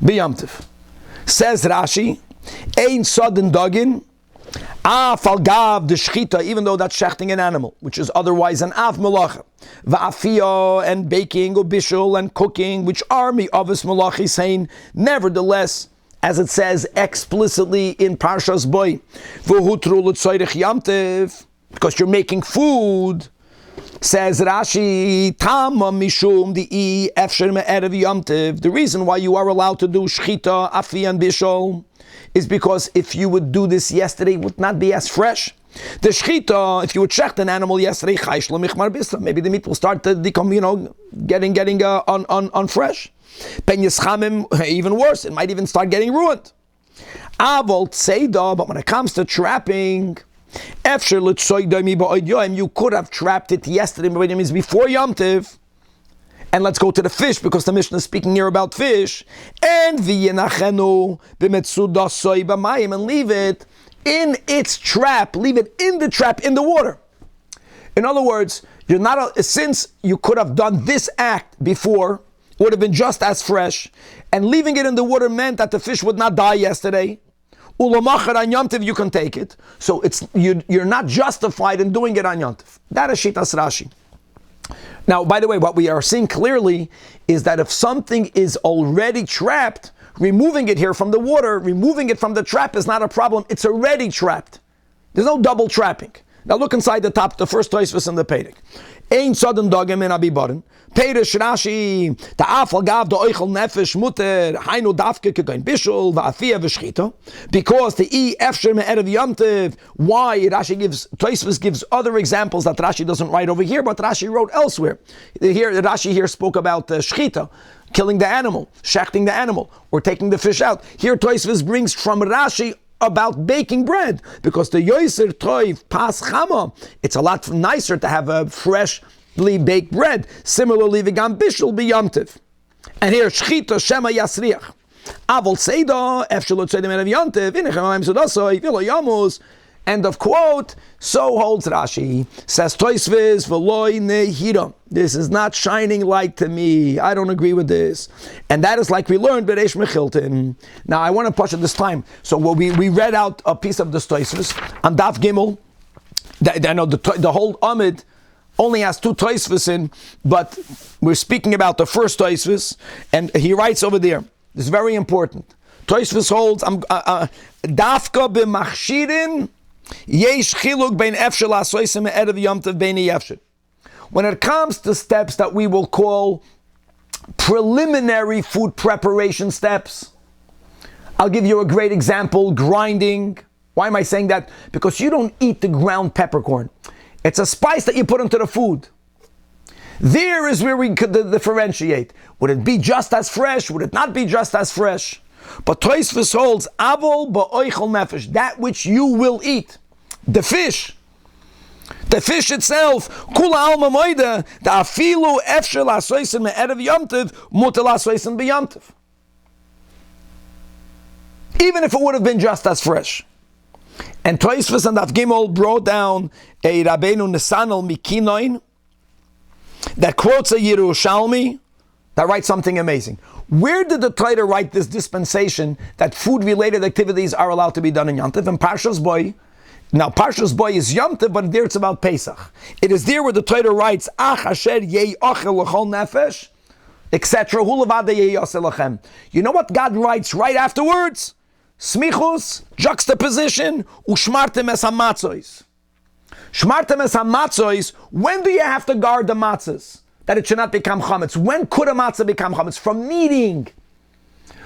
Yom Tov. Says Rashi, Ein sodin dagim falgav de shchita, even though that's shechting an animal, which is otherwise an av malacha. Va'afiyah and baking, ubishul and cooking, which are mi'avos malachi, saying, nevertheless, as it says explicitly in Parshas Boi, v'hutru l'tzoyrich Yom Tov, because you're making food. Says Rashi, Tama mishum di'i efsher me'erev Yom Tov. The reason why you are allowed to do shchita, afiyah and bishul is because if you would do this yesterday, it would not be as fresh. The shchita, if you would shecht an animal yesterday, maybe the meat will start to become, getting unfresh. Pen yischamim, even worse, it might even start getting ruined. Avol tseida, but when it comes to trapping, you could have trapped it yesterday, but it means before Yom Tov. And let's go to the fish, because the Mishnah is speaking here about fish. And v'yenachenu b'metzuda soy b'mayim, and leave it in its trap. Leave it in the trap, in the water. In other words, since you could have done this act before, it would have been just as fresh, and leaving it in the water meant that the fish would not die yesterday. Ulamachar on Yom Tov, you can take it. So you're not justified in doing it on Yom Tov. That is Shitas Rashi. Now, by the way, what we are seeing clearly is that if something is already trapped, removing it here from the water, removing it from the trap is not a problem. It's already trapped. There's no double trapping. Now look inside the top, the first Tosfos in the Perek. Ein sodom dogim in abibarim. Perish Rashi, the Afal Gav the Oichel Nefesh Mutter, Hainu Davke Kegoin Bishul, Va'afia V'Shchita, because the E Efsher Me'erev Yomtiv. Why? Rashi gives, Tosfos gives other examples that Rashi doesn't write over here, but Rashi wrote elsewhere. Here, Rashi here spoke about Shchita, killing the animal, shechting the animal, or taking the fish out. Here Tosfos brings from Rashi about baking bread, because the Yoiser Toiv Pas Chama, it's a lot nicer to have a freshly baked bread. Similarly, V'gam Bishul B'Yomtiv. And here, Shchita Shema Yasriach. Avol Seida, Efshalot Seida Me'erev Yomtiv, Inechem Amayim Sudasoi, V'lo Yamus. End of quote. So holds Rashi. Says Tosfos V'loi Nehira. This is not shining light to me. I don't agree with this. And that is like we learned Bereish Mechilton. Now I want to push it this time. So we read out a piece of the Tosfos on Daf Gimel. I know the whole Amid only has 2 Tosfos in, but we're speaking about the first Tosfos, and he writes over there. This is very important. Tosfos holds Dafka b'machshirin. When it comes to steps that we will call preliminary food preparation steps, I'll give you a great example, grinding. Why am I saying that? Because you don't eat the ground peppercorn. It's a spice that you put into the food. There is where we could differentiate. Would it be just as fresh? Would it not be just as fresh? But Tosfos holds avol ba'oichel nefesh, that which you will eat, the fish itself. Kula alma moida the afilu efshel asoisen me'erev yomtiv mutal asoisen b'yomtiv. Even if it would have been just as fresh. And Tosfos and Daf Gimel brought down a Rabbeinu Nesanel Mikinoin that quotes a Yerushalmi that writes something amazing. Where did the Torah write this dispensation that food-related activities are allowed to be done in Yom Tov? In Parshas Boy. Now, Parshas Boy is Yom Tov, but there it's about Pesach. It is there where the Torah writes, Ach asher yei ochel l'chol nefesh, etc. Hu levad yei yoseh lachem. You know what God writes right afterwards? Smichus, juxtaposition, ushmartem es hamatzois. Shmartem es hamatzois, when do you have to guard the matzahs? That it should not become chametz. When could a matzah become chametz? From kneading.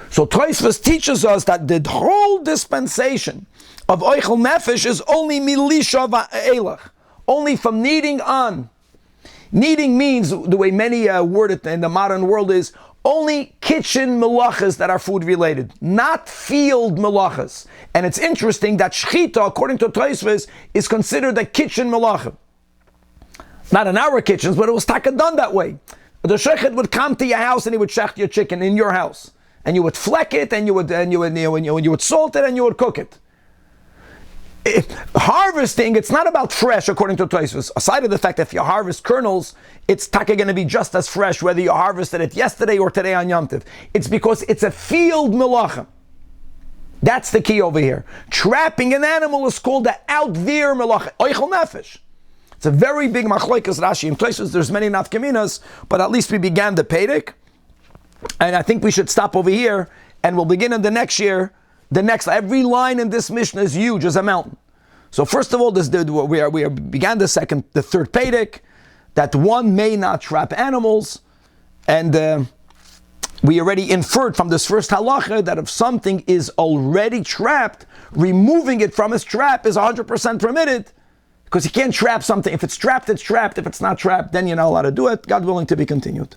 So Tosfos teaches us that the whole dispensation of oichel nefesh is only milisha va'elach, only from kneading on. Kneading means, the way many word it in the modern world, is only kitchen melachas that are food related, not field melachas. And it's interesting that shchita, according to Tosfos, is considered a kitchen melacha. Not in our kitchens, but it was taka done that way. The shechet would come to your house and he would shecht your chicken in your house, and you would fleck it, and you would salt it, and you would cook it. Harvesting, it's not about fresh, according to Tosfos. Aside of the fact that if you harvest kernels, it's taka going to be just as fresh whether you harvested it yesterday or today on Yom Tov. It's because it's a field melacha. That's the key over here. Trapping an animal is called the out there melacha, oichel nefesh. It's a very big machlokes Rashi and Tosfos. There's many nafkaminas, but at least we began the Perek, and I think we should stop over here, and we'll begin in the next year. Every line in this Mishnah is huge as a mountain. So first of all, we began the third Perek, that one may not trap animals, and we already inferred from this first halacha that if something is already trapped, removing it from its trap is 100% permitted. Because you can't trap something. If it's trapped, it's trapped. If it's not trapped, then you're not allowed to do it. God willing, to be continued.